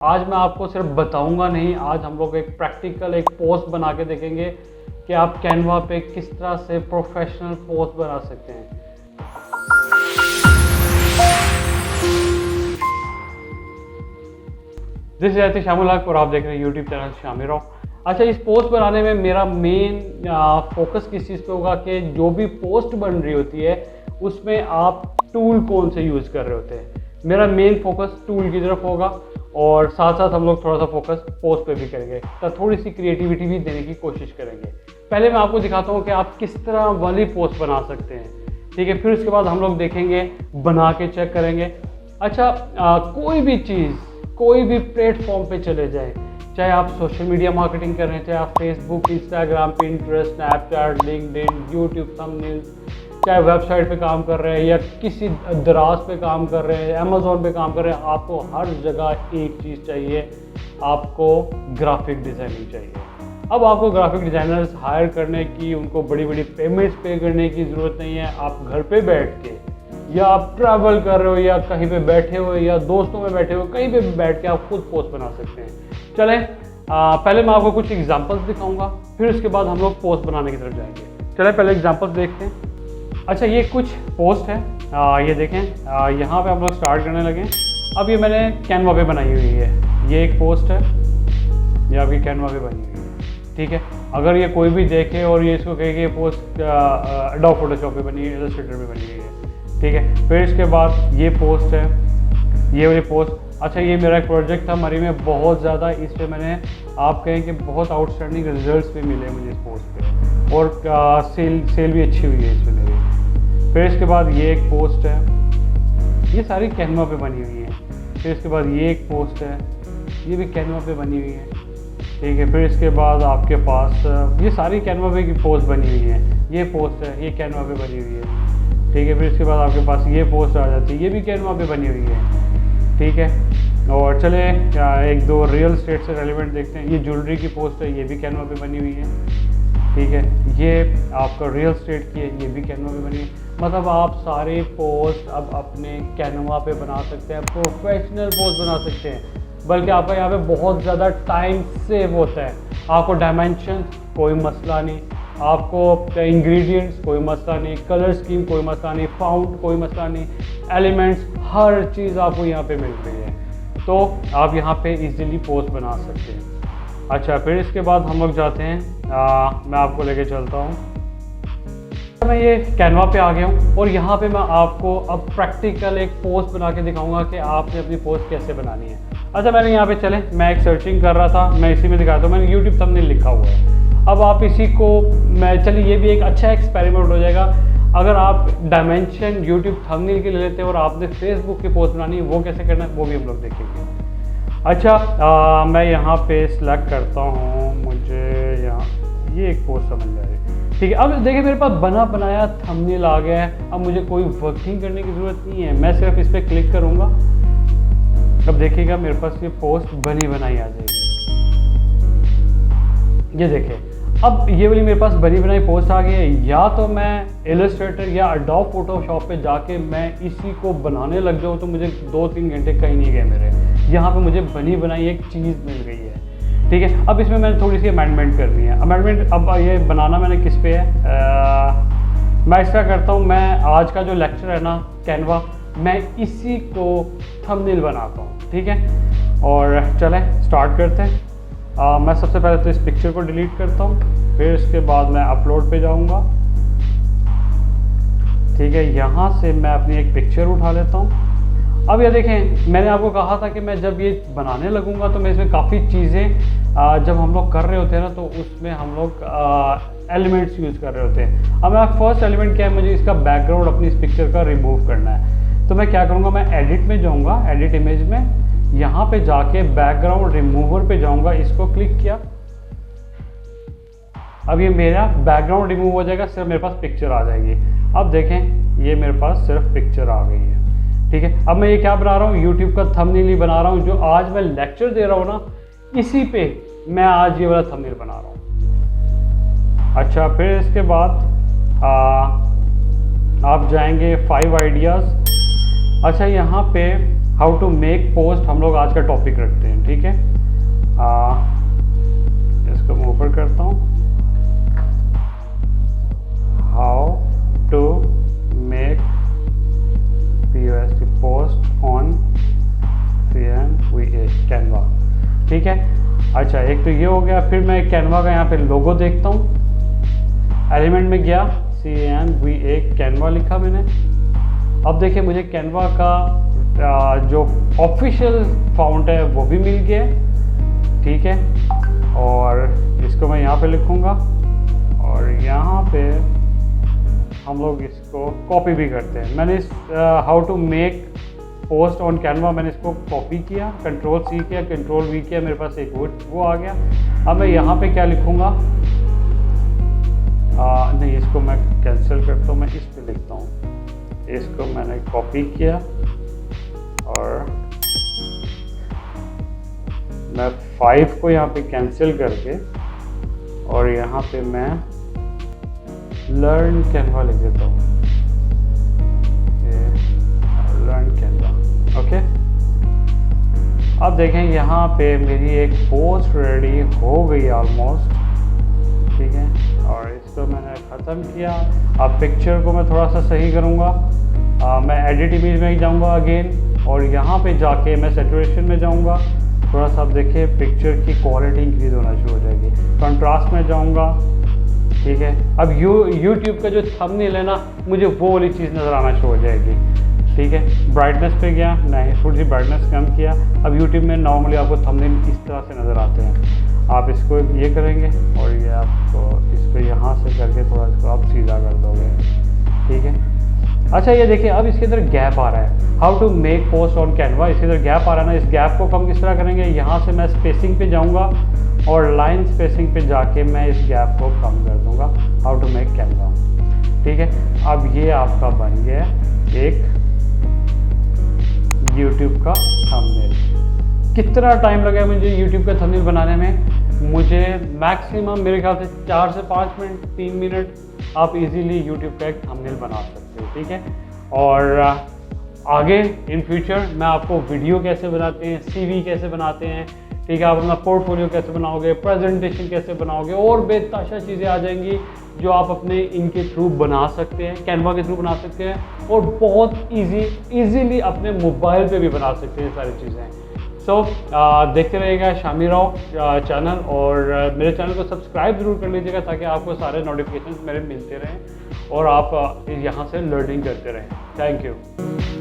आज मैं आपको सिर्फ बताऊंगा नहीं, आज हम लोग एक प्रैक्टिकल एक पोस्ट बना के देखेंगे कि आप कैनवा पे किस तरह से प्रोफेशनल पोस्ट बना सकते हैं। दिस इज शामिल हक और आप देख रहे हैं यूट्यूब चैनल शामिल रहो। अच्छा, इस पोस्ट बनाने में मेरा मेन फोकस किस चीज़ पे होगा कि जो भी पोस्ट बन रही होती है उसमें आप टूल कौन से यूज़ कर रहे होते हैं। मेरा मेन फोकस टूल की तरफ होगा और साथ साथ हम लोग थोड़ा सा फोकस पोस्ट पे भी करेंगे, तो थोड़ी सी क्रिएटिविटी भी देने की कोशिश करेंगे। पहले मैं आपको दिखाता हूँ कि आप किस तरह वाली पोस्ट बना सकते हैं, ठीक है। फिर उसके बाद हम लोग देखेंगे, बना के चेक करेंगे। अच्छा, कोई भी चीज़ कोई भी प्लेटफॉर्म पे चले जाएं, चाहे आप सोशल मीडिया मार्केटिंग कर रहे हैं, चाहे आप Facebook, Instagram, Pinterest, Snapchat, LinkedIn, YouTube thumbnails, चाहे वेबसाइट पे काम कर रहे हैं या किसी दराज पे काम कर रहे हैं, अमेज़ॉन पे काम कर रहे हैं, आपको हर जगह एक चीज़ चाहिए, आपको ग्राफिक डिज़ाइनिंग चाहिए। अब आपको ग्राफिक डिज़ाइनर्स हायर करने की, उनको बड़ी बड़ी पेमेंट्स पे करने की ज़रूरत नहीं है। आप घर पे बैठ के, या आप ट्रैवल कर रहे हो, या कहीं पे बैठे हो, या दोस्तों में बैठे हो, कहीं पे भी बैठ के आप खुद पोस्ट बना सकते हैं। चलें, पहले मैं आपको कुछ एग्जांपल्स दिखाऊंगा, फिर उसके बाद हम लोग पोस्ट बनाने की तरफ जाएंगे। चलें पहले एग्जांपल्स देखते हैं। अच्छा, ये कुछ पोस्ट है, ये देखें, यहाँ पे हम लोग स्टार्ट करने लगे। अब ये मैंने कैनवा पे बनाई हुई है, ये एक पोस्ट है, ये आपकी कैनवा पे बनी हुई है, ठीक है। अगर ये कोई भी देखे और ये इसको कहे कि ये पोस्ट एडोब फोटोशॉप पे बनी है, इलस्ट्रेटर पे बनी हुई है, ठीक है। फिर इसके बाद ये पोस्ट है, ये वाली पोस्ट। अच्छा, ये मेरा एक प्रोजेक्ट था मरी में, बहुत ज़्यादा इस पर मैंने, आप कहें कि बहुत आउटस्टैंडिंग रिजल्ट्स भी मिले मुझे इस पोस्ट पे, और सेल भी अच्छी हुई है इस पर मेरी। फिर इसके बाद ये एक पोस्ट है, ये सारी कैनवा पे बनी हुई है। फिर इसके बाद ये एक पोस्ट है, ये भी कैनवा पे बनी हुई है, ठीक है। फिर इसके बाद आपके पास ये सारी कैनवा पे की पोस्ट बनी हुई है, ये पोस्ट है, ये कैनवा पे बनी हुई है, ठीक है। फिर इसके बाद आपके पास ये पोस्ट आ जाती है, ये भी कैनवा पे बनी हुई है, ठीक है। और चले एक दो रियल स्टेट से रेलिवेंट देखते हैं। ये ज्वेलरी की पोस्ट है, ये भी कैनवा पे बनी हुई है, ठीक है। ये आपका रियल स्टेट की है, ये भी कैनवा पे बनी है। मतलब आप सारे पोस्ट अब अपने कैनवा पे बना सकते हैं, प्रोफेशनल पोस्ट बना सकते हैं, बल्कि आपका यहाँ पे बहुत ज़्यादा टाइम सेव होता है। आपको डायमेंशंस कोई मसला नहीं, आपको इंग्रेडिएंट्स कोई मसला नहीं, कलर स्कीम कोई मसला नहीं, फाउंट कोई मसला नहीं, एलिमेंट्स हर चीज़ आपको यहाँ पे मिल रही है, तो आप यहाँ पे इजीली पोस्ट बना सकते हैं। अच्छा, फिर इसके बाद हम लोग जाते हैं, मैं आपको लेके चलता हूँ। मैं ये कैनवा पे आ गया हूँ और यहाँ पे मैं आपको अब प्रैक्टिकल एक पोस्ट बना के दिखाऊंगा कि आपने अपनी पोस्ट कैसे बनानी है। अच्छा, मैंने यहाँ पे चले, मैं एक सर्चिंग कर रहा था, मैं इसी में दिखाता हूँ, मैंने यूट्यूब थंबनेल लिखा हुआ है। अब आप इसी को, मैं चलिए ये भी एक अच्छा एक्सपेरिमेंट हो जाएगा। अगर आप डायमेंशन यूट्यूब थंबनेल के ले लेते हैं और आपने फेसबुक की पोस्ट बनानी है, वो कैसे करना है वो भी हम लोग देखेंगे। अच्छा, मैं यहाँ पे सिलेक्ट करता हूँ, मुझे यहाँ ये एक पोस्ट समझ आ रही है, ठीक है। अब देखिए मेरे पास बना बनाया थंबनेल आ गया है, अब मुझे कोई वर्किंग करने की ज़रूरत नहीं है, मैं सिर्फ इस पर क्लिक करूँगा। अब देखिएगा मेरे पास ये पोस्ट बनी बनाई आ जाएगी, ये देखिए। अब ये वाली मेरे पास बनी बनाई पोस्ट आ गई है। या तो मैं इलस्ट्रेटर या एडोब फोटोशॉप पे जाके मैं इसी को बनाने लग जाऊँ तो मुझे 2-3 घंटे कहीं नहीं गए मेरे, यहाँ पे मुझे बनी बनाई एक चीज़ मिल गई है, ठीक है। अब इसमें मैंने थोड़ी सी अमेंडमेंट करनी है। अमेंडमेंट, अब ये बनाना मैंने किस पे है, मैं इसका करता हूँ, मैं आज का जो लेक्चर है ना कैनवा, मैं इसी को थंबनेल बनाता हूँ, ठीक है। और चलें स्टार्ट करते हैं। मैं सबसे पहले तो इस पिक्चर को डिलीट करता हूँ, फिर इसके बाद मैं अपलोड पे जाऊँगा, ठीक है। यहाँ से मैं अपनी एक पिक्चर उठा लेता हूँ। अब ये देखें, मैंने आपको कहा था कि मैं जब ये बनाने लगूंगा तो मैं इसमें काफ़ी चीज़ें जब हम लोग कर रहे होते हैं ना, तो उसमें हम लोग एलिमेंट्स यूज़ कर रहे होते हैं। अब मेरा फर्स्ट एलिमेंट क्या है, मुझे इसका बैकग्राउंड अपनी इस पिक्चर का रिमूव करना है। तो मैं क्या करूँगा, मैं एडिट में जाऊँगा, एडिट इमेज में, यहाँ पे जाके बैकग्राउंड रिमूवर पे जाऊँगा, इसको क्लिक किया। अब ये मेरा बैकग्राउंड रिमूव हो जाएगा, सिर्फ मेरे पास पिक्चर आ जाएगी। अब देखें, ये मेरे पास सिर्फ पिक्चर आ गई है, ठीक है। अब मैं ये क्या बना रहा हूँ, यूट्यूब का थंबनेल ही बना रहा हूँ, जो आज मैं लेक्चर दे रहा हूँ ना, इसी पे मैं आज ये वाला थंबनेल बना रहा हूँ। अच्छा, फिर इसके बाद आप जाएंगे 5 आइडियाज़। अच्छा, यहाँ पे हाउ टू मेक पोस्ट हम लोग आज का टॉपिक रखते हैं, ठीक है। इसको मैं ऊपर करता हूँ, how to make post on CNVA Canva, ठीक है। अच्छा, एक तो ये हो गया। फिर मैं कैनवा का यहाँ पे लोगो देखता हूँ, एलिमेंट में गया, CNVA कैनवा लिखा मैंने। अब देखिए मुझे कैनवा का जो ऑफिशियल फाउंट है वो भी मिल गया, ठीक है। और इसको मैं यहाँ पे लिखूँगा और यहाँ पे हम लोग इसको कॉपी भी करते हैं। मैंने इस how to make post on Canva, मैंने इसको कॉपी किया, Ctrl+C किया, Ctrl+V किया, मेरे पास एक वो आ गया। अब मैं यहाँ पे क्या लिखूँगा, नहीं इसको मैं कैंसिल करता हूँ, मैं इस पे लिखता हूँ। इसको मैंने कॉपी किया और मैं 5 को यहाँ पे कैंसिल करके और यहाँ पे मैं लर्न कैनवा लिख देता हूँ, लर्न कैनवा, ओके। अब देखें यहाँ पे मेरी एक पोस्ट रेडी हो गई ऑलमोस्ट, ठीक है। और इसको मैंने ख़त्म किया। अब पिक्चर को मैं थोड़ा सा सही करूँगा, मैं एडिट इमेज में जाऊँगा अगेन और यहाँ पे जाके मैं सैचुरेशन में जाऊँगा। थोड़ा सा आप देखिए पिक्चर की क्वालिटी इंक्रीज़ होना शुरू हो जाएगी। कंट्रास्ट में जाऊँगा, ठीक है। अब यूट्यूब का जो थंबनेल है ना, मुझे वो वाली चीज़ नज़र आना शुरू हो जाएगी, ठीक है। ब्राइटनेस पे गया, नहीं थोड़ी सी ब्राइटनेस कम किया। अब यूट्यूब में नॉर्मली आपको थंबनेल इस तरह से नज़र आते हैं। आप इसको ये करेंगे और ये आपको इसको यहाँ से करके थोड़ा इसको आप सीधा कर दोगे, ठीक है। अच्छा, ये देखिए अब इसके अंदर गैप आ रहा है, how to make post on Canva, इसके अंदर गैप आ रहा है ना। इस गैप को कम किस तरह करेंगे, यहाँ से मैं स्पेसिंग पे जाऊँगा और लाइन स्पेसिंग पे जाके मैं इस गैप को कम कर दूँगा, हाउ टू मेक कैनवा, ठीक है। अब ये आपका बन गया एक YouTube का थंबनेल। कितना टाइम लगा मुझे YouTube का थंबनेल बनाने में, मुझे मैक्सिमम मेरे ख्याल से 4 से 5 मिनट, 3 मिनट आप इजीली YouTube का एक थंबनेल बना सकते हो, ठीक है। और आगे इन फ्यूचर मैं आपको वीडियो कैसे बनाते हैं, CV कैसे बनाते हैं, ठीक है, आप अपना पोर्टफोलियो कैसे बनाओगे, प्रेजेंटेशन कैसे बनाओगे, और बेतहाशा चीज़ें आ जाएंगी जो आप अपने इनके थ्रू बना सकते हैं, कैनवा के थ्रू बना सकते हैं और बहुत इजीली अपने मोबाइल पे भी बना सकते हैं सारी चीज़ें। सो देखते रहिएगा शामी राव चैनल और मेरे चैनल को सब्सक्राइब ज़रूर कर लीजिएगा ताकि आपको सारे नोटिफिकेशंस मेरे मिलते रहें और आप यहाँ से लर्निंग करते रहें। Thank you.